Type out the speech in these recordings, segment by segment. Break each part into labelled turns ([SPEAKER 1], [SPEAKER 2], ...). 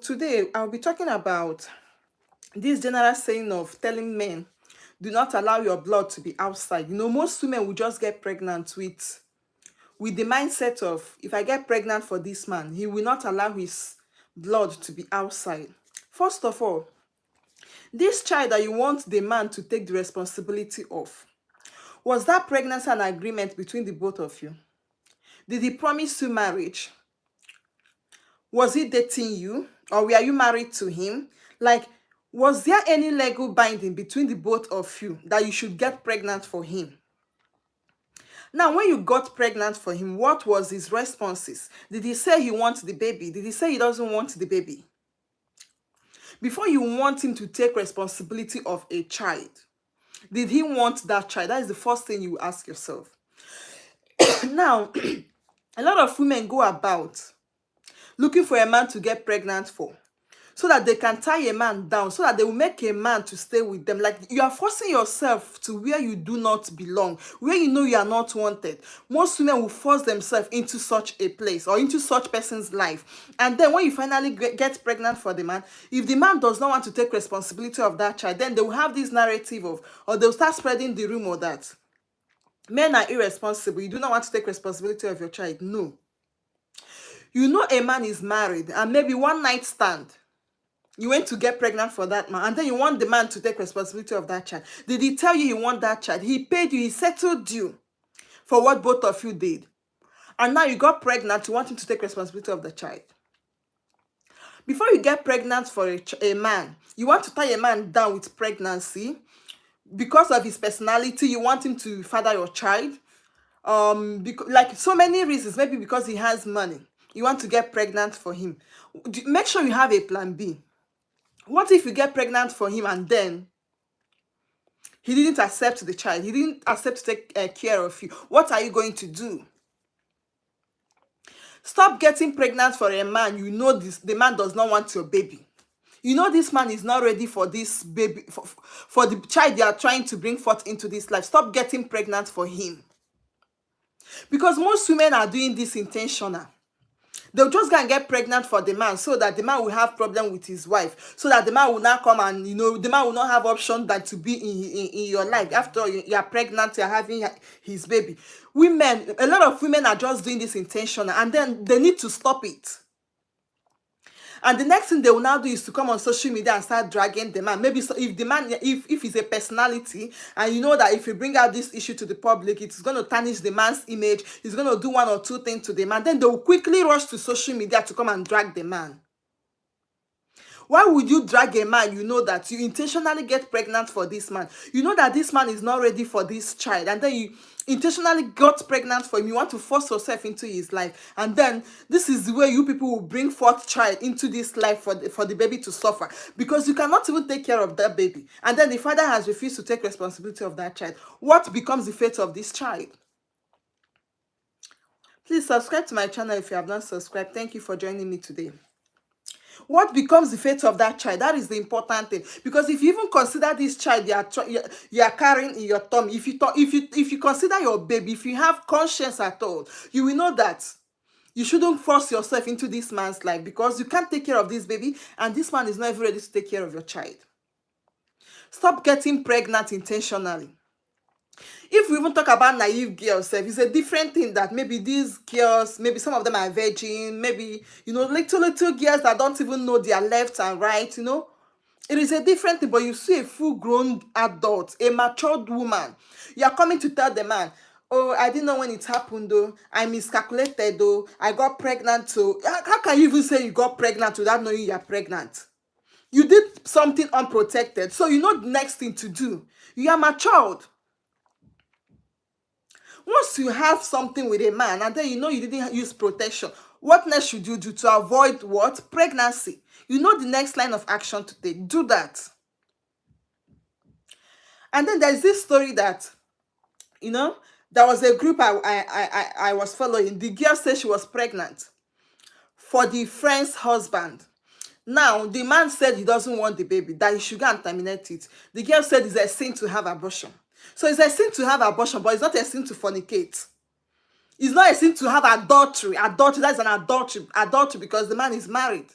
[SPEAKER 1] today I'll be talking about this general saying of telling men, do not allow your blood to be outside. Most women will just get pregnant with the mindset of, if I get pregnant for this man, he will not allow his blood to be outside. First of all, this child that you want the man to take the responsibility of, was that pregnancy an agreement between the both of you? Did he promise you marriage? Was he dating you, or were you married to him? Like, was there any legal binding between the both of you that you should get pregnant for him? Now, when you got pregnant for him, what was his responses? Did he say he wants the baby? Did he say he doesn't want the baby? Before you want him to take responsibility of a child, did he want that child? That is the first thing you ask yourself. Now, a lot of women go about looking for a man to get pregnant for, so that they can tie a man down, so that they will make a man to stay with them. Like, you are forcing yourself to where you do not belong, where you know you are not wanted. Most women will force themselves into such a place or into such person's life. And then when you finally get pregnant for the man, if the man does not want to take responsibility of that child, then they will have this narrative of, or they'll start spreading the rumor that men are irresponsible. You do not want to take responsibility of your child. No. You know a man is married, and maybe one night stand, you went to get pregnant for that man, and then you want the man to take responsibility of that child. Did he tell you he want that child? He paid you, he settled you for what both of you did. And now you got pregnant, you want him to take responsibility of the child. Before you get pregnant for a man, you want to tie a man down with pregnancy because of his personality. You want him to father your child. Like so many reasons, maybe because he has money. You want to get pregnant for him. Make sure you have a plan B. What if you get pregnant for him and then he didn't accept the child? He didn't accept to take care of you. What are you going to do? Stop getting pregnant for a man. You know the man does not want your baby. You know this man is not ready for this baby, for the child you are trying to bring forth into this life. Stop getting pregnant for him. Because most women are doing this intentional. They'll just go and get pregnant for the man so that the man will have problem with his wife, so that the man will not come and, the man will not have option than to be in your life. After all, you are pregnant, you're having his baby. A lot of women are just doing this intentional, and then they need to stop it. And the next thing they will now do is to come on social media and start dragging the man. Maybe if the man, if he's a personality, and you know that if you bring out this issue to the public, it's going to tarnish the man's image, he's going to do one or two things to the man, then they will quickly rush to social media to come and drag the man. Why would you drag a man? You know that you intentionally get pregnant for this man. You know that this man is not ready for this child. And then you intentionally got pregnant for him. You want to force yourself into his life. And then this is the way you people will bring forth child into this life for the baby to suffer. Because you cannot even take care of that baby. And then the father has refused to take responsibility of that child. What becomes the fate of this child? Please subscribe to my channel if you have not subscribed. Thank you for joining me today. What becomes the fate of that child? That is the important thing. Because if you even consider this child you are carrying in your tummy, if you consider your baby, if you have conscience at all, you will know that you shouldn't force yourself into this man's life, because you can't take care of this baby, and this man is not even ready to take care of your child. Stop getting pregnant intentionally. If we even talk about naive girls, it's a different thing. That maybe these girls, maybe some of them are virgin, maybe, little girls that don't even know their left and right, It is a different thing. But you see a full-grown adult, a matured woman, you are coming to tell the man, oh, I didn't know when it happened, though. I miscalculated, though. I got pregnant, too. How can you even say you got pregnant without knowing you are pregnant? You did something unprotected, so you know the next thing to do. You are matured. Once you have something with a man and then you know you didn't use protection, what next should you do to avoid what? Pregnancy. You know the next line of action to take. Do that. And then there's this story that, there was a group I was following. The girl said she was pregnant for the friend's husband. Now, the man said he doesn't want the baby, that he should go and terminate it. The girl said it's a sin to have abortion. So it's a sin to have abortion, but it's not a sin to fornicate. It's not a sin to have adultery. Adultery, that's an adultery because the man is married.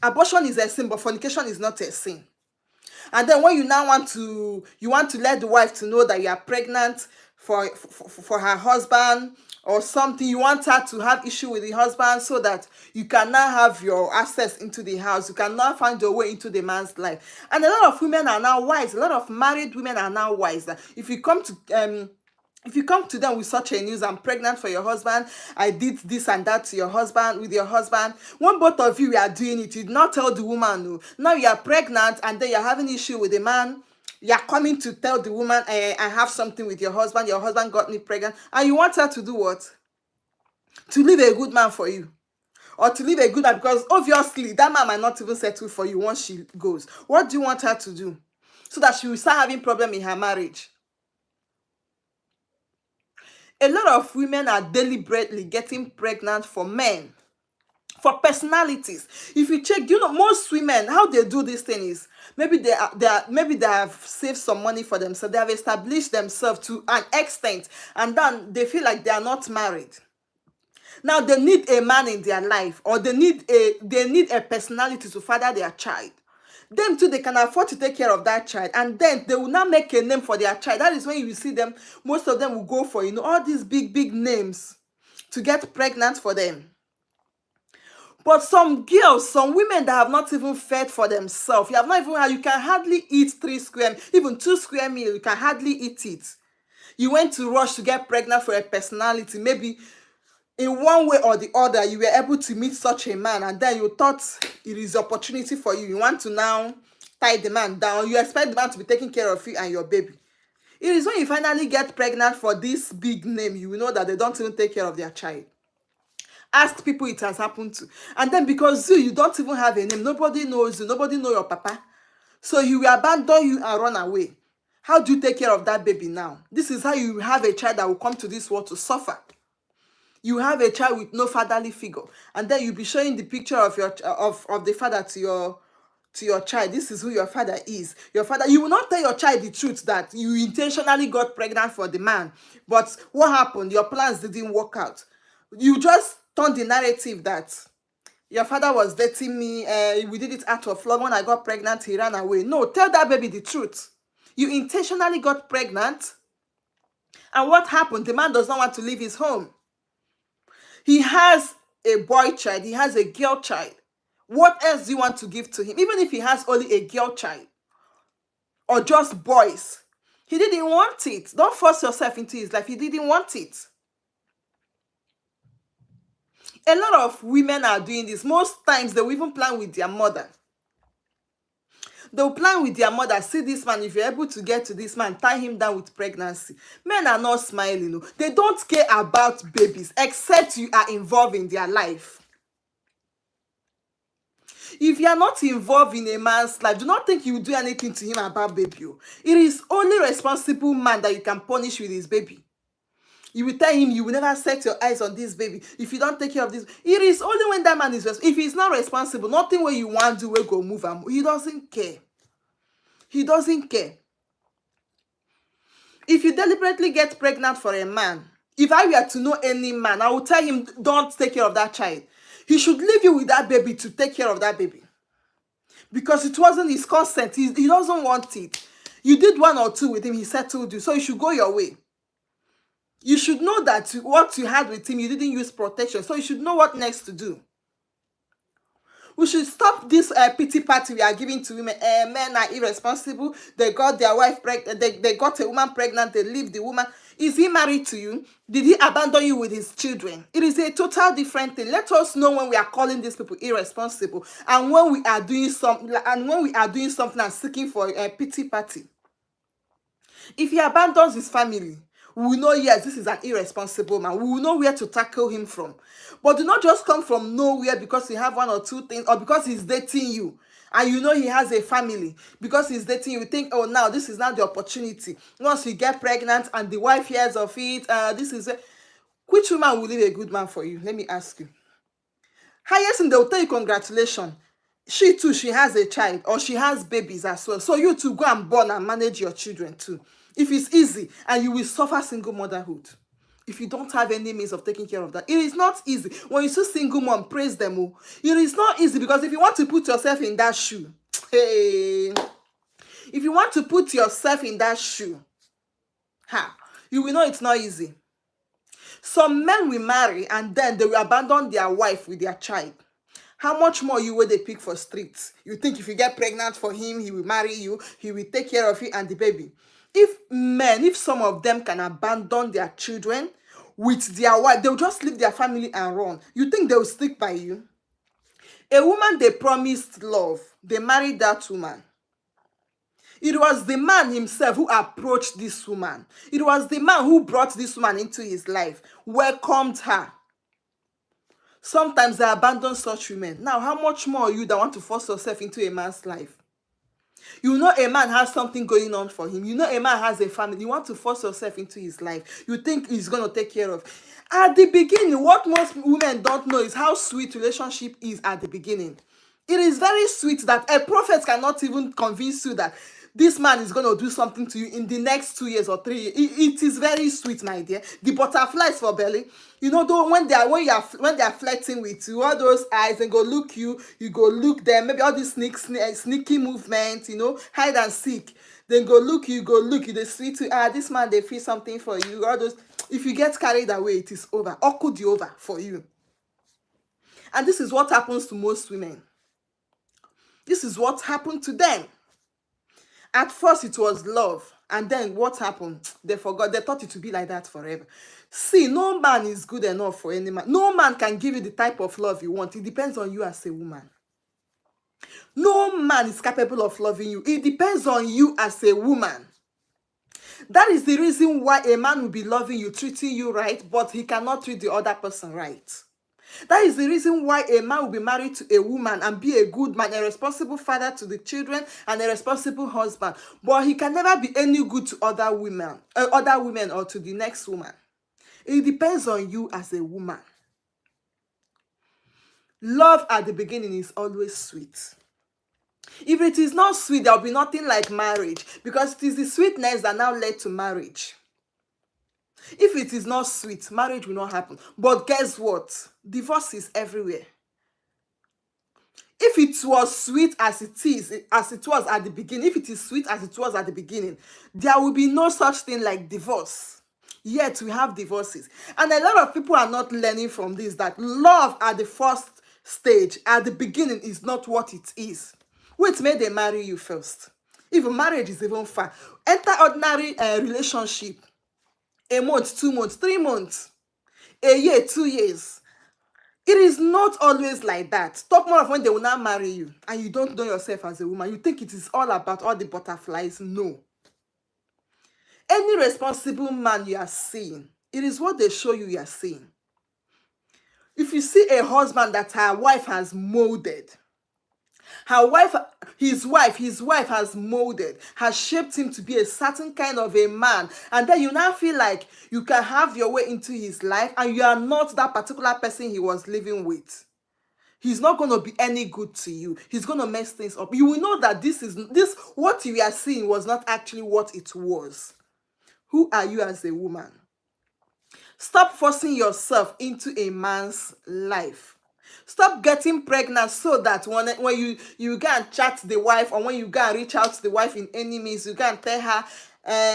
[SPEAKER 1] Abortion is a sin, but fornication is not a sin. And then when you now want to let the wife to know that you are pregnant for her husband or something, you want her to have issue with the husband so that you can now have your access into the house, you can now find your way into the man's life. And a lot of women are now wise, a lot of married women are now wise, that if you come to them with such a news, I'm pregnant for your husband, I did this and that to your husband, with your husband. When both of you are doing it, you did not tell the woman, no. Now you are pregnant and then you're having issue with the man. You're coming to tell the woman, I have something with your husband got me pregnant. And you want her to do what? To leave a good man for you. Or to leave a good man, because obviously that man might not even settle for you once she goes. What do you want her to do? So that she will start having problem in her marriage. A lot of women are deliberately getting pregnant for men, for personalities. If you check, you know, most women, how they do this thing is maybe maybe they have saved some money for themselves, they have established themselves to an extent, and then they feel like they are not married. Now they need a man in their life, or they need a personality to father their child. Them too, they can afford to take care of that child, and then they will not make a name for their child. That is when you will see them, most of them will go for, you know, all these big names to get pregnant for them. But some girls, some women that have not even fed for themselves, you have not even had, you can hardly eat 3 square, even 2 square meal, you can hardly eat it. You went to rush to get pregnant for a personality. Maybe in one way or the other, you were able to meet such a man, and then you thought it is opportunity for you. You want to now tie the man down. You expect the man to be taking care of you and your baby. It is when you finally get pregnant for this big name, you will know that they don't even take care of their child. Ask people it has happened to. And then because you don't even have a name, nobody knows you, nobody know your papa. So he will abandon you and run away. How do you take care of that baby now? This is how you have a child that will come to this world to suffer. You have a child with no fatherly figure, and then you'll be showing the picture of your of the father to your child. This is who your father is. Your father, you will not tell your child the truth that you intentionally got pregnant for the man, but what happened? Your plans didn't work out. You just turn the narrative that your father was dating me, we did it out of love. When I got pregnant, he ran away. No, tell that baby the truth. You intentionally got pregnant, and what happened? The man does not want to leave his home. He has a boy child, he has a girl child. What else do you want to give to him? Even if he has only a girl child or just boys, he didn't want it. Don't force yourself into his life. He didn't want it. A lot of women are doing this. Most times they will even plan with their mother. They'll plan with their mother, see this man, if you're able to get to this man, tie him down with pregnancy. Men are not smiling. No. They don't care about babies, except you are involved in their life. If you are not involved in a man's life, do not think you will do anything to him about baby. It is only responsible man that you can punish with his baby. You will tell him you will never set your eyes on this baby if you don't take care of this. It is only when that man is responsible. If he's not responsible, nothing where you want to do will go move him. He doesn't care. He doesn't care. If you deliberately get pregnant for a man, if I were to know any man, I would tell him, don't take care of that child. He should leave you with that baby to take care of that baby. Because it wasn't his consent. He doesn't want it. You did 1 or 2 with him, he settled you. So you should go your way. You should know that what you had with him, you didn't use protection. So you should know what next to do. We should stop this pity party we are giving to women. Men are irresponsible. They got their wife pregnant. They got a woman pregnant. They leave the woman. Is he married to you? Did he abandon you with his children? It is a total different thing. Let us know when we are calling these people irresponsible, and when we are doing something, and seeking for a pity party. If he abandons his family, we will know, yes, this is an irresponsible man. We will know where to tackle him from. But do not just come from nowhere because you have 1 or 2 things, or because he's dating you and you know he has a family. Because he's dating you, think, oh, now this is not the opportunity. Once you get pregnant and the wife hears of it, which woman will leave a good man for you? Let me ask you. Highest thing, they will tell you congratulations. She too, she has a child, or she has babies as well. So you too, go and born and manage your children too. If it's easy, and you will suffer single motherhood. if you don't have any means of taking care of that. It is not easy. When you see single mom, praise them. Oh. It is not easy, because if you want to put yourself in that shoe, hey, if you want to put yourself in that shoe, you will know it's not easy. Some men will marry and then they will abandon their wife with their child. How much more you will they pick for streets? You think if you get pregnant for him, he will marry you, he will take care of you and the baby. If some of them can abandon their children with their wife, they'll just leave their family and run. You think they'll stick by you? A woman they promised love, they married that woman. It was the man himself who approached this woman. It was the man who brought this woman into his life, welcomed her. Sometimes they abandon such women. Now, how much more you that want to force yourself into a man's life? You know a man has something going on for him. You know a man has a family. You want to force yourself into his life. You think he's going to take care of. At the beginning, what most women don't know is how sweet relationship is at the beginning. It is very sweet that a prophet cannot even convince you that this man is going to do something to you in the next 2 years or 3 years. It is very sweet, my dear. The butterflies for belly. You know, though, when they are flirting with you, all those eyes, and go look you go look them. Maybe all these sneaky movements, you know, hide and seek. Then go look you, they sweet you. This man, they feel something for you. All those. If you get carried away, it is over. Or could be over for you. And this is what happens to most women. This is what happened to them. At first, it was love. And then what happened? They forgot. They thought it would be like that forever. See, no man is good enough for any man. No man can give you the type of love you want. It depends on you as a woman. No man is capable of loving you. It depends on you as a woman. That is the reason why a man will be loving you, treating you right, but he cannot treat the other person right. That is the reason why a man will be married to a woman and be a good man, a responsible father to the children, and a responsible husband. But he can never be any good to other women or to the next woman. It depends on you as a woman. Love at the beginning is always sweet. If it is not sweet, there will be nothing like marriage, because it is the sweetness that now led to marriage. If it is not sweet, marriage will not happen. But guess what? Divorce is everywhere. If it was sweet as it was at the beginning, if it is sweet as it was at the beginning, there will be no such thing like divorce. Yet we have divorces. And a lot of people are not learning from this, that love at the first stage, at the beginning, is not what it is. Wait, may they marry you first. Even marriage is even far. Enter ordinary relationship. A month, 2 months, 3 months, a year, 2 years. It is not always like that. Talk more of when they will not marry you and you don't know yourself as a woman. You think it is all about all the butterflies. No. Any responsible man you are seeing, it is what they show you are seeing. If you see a husband that her wife has molded, his wife has molded, has shaped him to be a certain kind of a man, and then you now feel like you can have your way into his life and you are not that particular person he was living with, he's not going to be any good to you. He's going to mess things up. You will know that this what you are seeing was not actually what it was. Who are you as a woman? Stop forcing yourself into a man's life. Stop getting pregnant so that when you go and chat the wife, or when you go and reach out to the wife in any means, you go and tell her,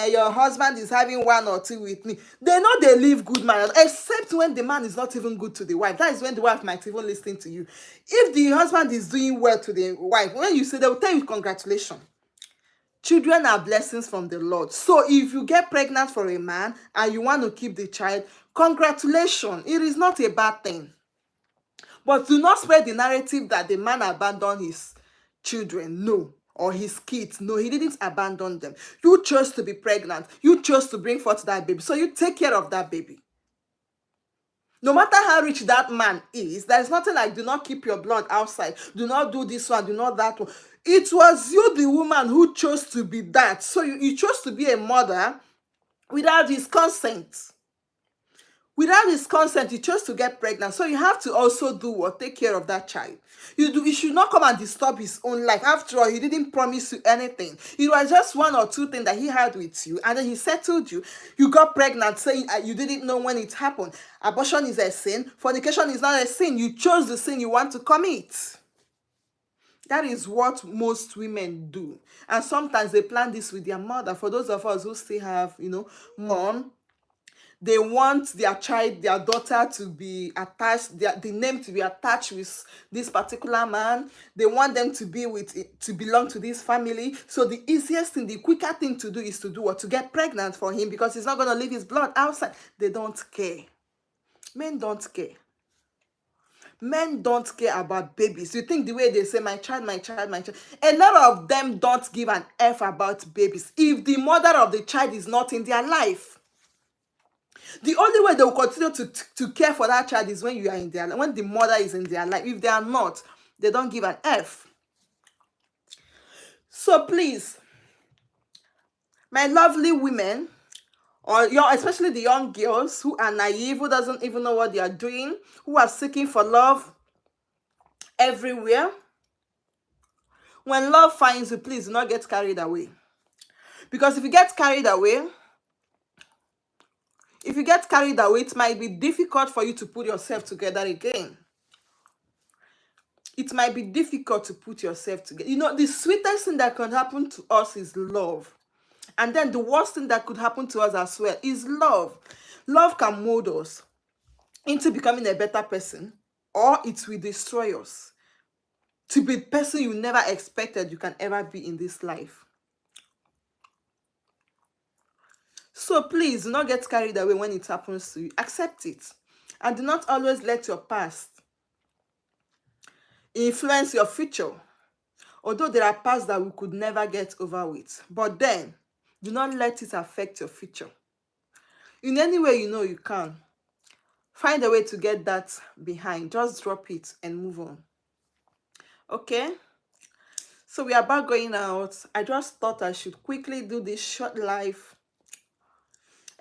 [SPEAKER 1] your husband is having 1 or 2 with me. They know they live good man, except when the man is not even good to the wife. That is when the wife might even listen to you. If the husband is doing well to the wife, when you say, they will tell you congratulations. Children are blessings from the Lord. So if you get pregnant for a man and you want to keep the child, congratulations. It is not a bad thing. But do not spread the narrative that the man abandoned his children. No. Or his kids. No, he didn't abandon them. You chose to be pregnant. You chose to bring forth that baby. So you take care of that baby. No matter how rich that man is, there is nothing like do not keep your blood outside. Do not do this one. Do not that one. It was you, the woman, who chose to be that. So you chose to be a mother without his consent. Without his consent, you chose to get pregnant. So you have to also do what? Take care of that child. You should not come and disturb his own life. After all, he didn't promise you anything. It was just one or two things that he had with you, and then he settled you. You got pregnant, saying you didn't know when it happened. Abortion is a sin. Fornication is not a sin. You chose the sin you want to commit. That is what most women do. And sometimes they plan this with their mother. For those of us who still have, mom, they want their child, their daughter to be attached, the name to be attached with this particular man. They want them to belong to this family. So the easiest thing, the quicker thing to do is to do what? To get pregnant for him, because he's not going to leave his blood outside. They don't care. Men don't care. Men don't care about babies. You think the way they say, my child, my child, my child. A lot of them don't give an F about babies if the mother of the child is not in their life. The only way they will continue to care for that child is when you are in their life, when the mother is in their life. If they are not, they don't give an F. So please, my lovely women, or especially the young girls who are naive, who doesn't even know what they are doing, who are seeking for love everywhere, when love finds you, please do not get carried away. Because if you get carried away, it might be difficult for you to put yourself together again. It might be difficult to put yourself together. The sweetest thing that can happen to us is love. And then the worst thing that could happen to us as well is love. Love can mold us into becoming a better person, or it will destroy us to be the person you never expected you can ever be in this life. So please do not get carried away when it happens to you. Accept it. And do not always let your past influence your future. Although there are pasts that we could never get over with. But then, do not let it affect your future. In any way you can, find a way to get that behind. Just drop it and move on. Okay? So we are about going out. I just thought I should quickly do this short live.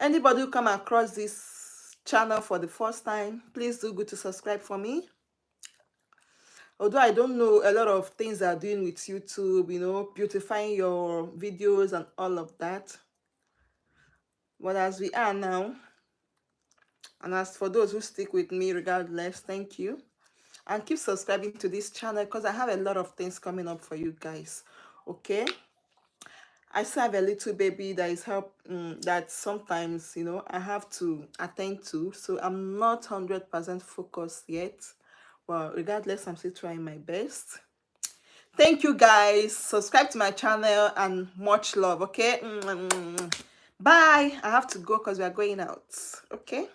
[SPEAKER 1] Anybody who come across this channel for the first time, please do good to subscribe for me. Although I don't know a lot of things they're doing with YouTube, beautifying your videos and all of that. But as we are now, and as for those who stick with me regardless, thank you. And keep subscribing to this channel, because I have a lot of things coming up for you guys. Okay? I still have a little baby that is that sometimes, I have to attend to. So I'm not 100% focused yet. Well, regardless, I'm still trying my best. Thank you, guys. Subscribe to my channel and much love, okay? Bye. I have to go because we are going out, okay?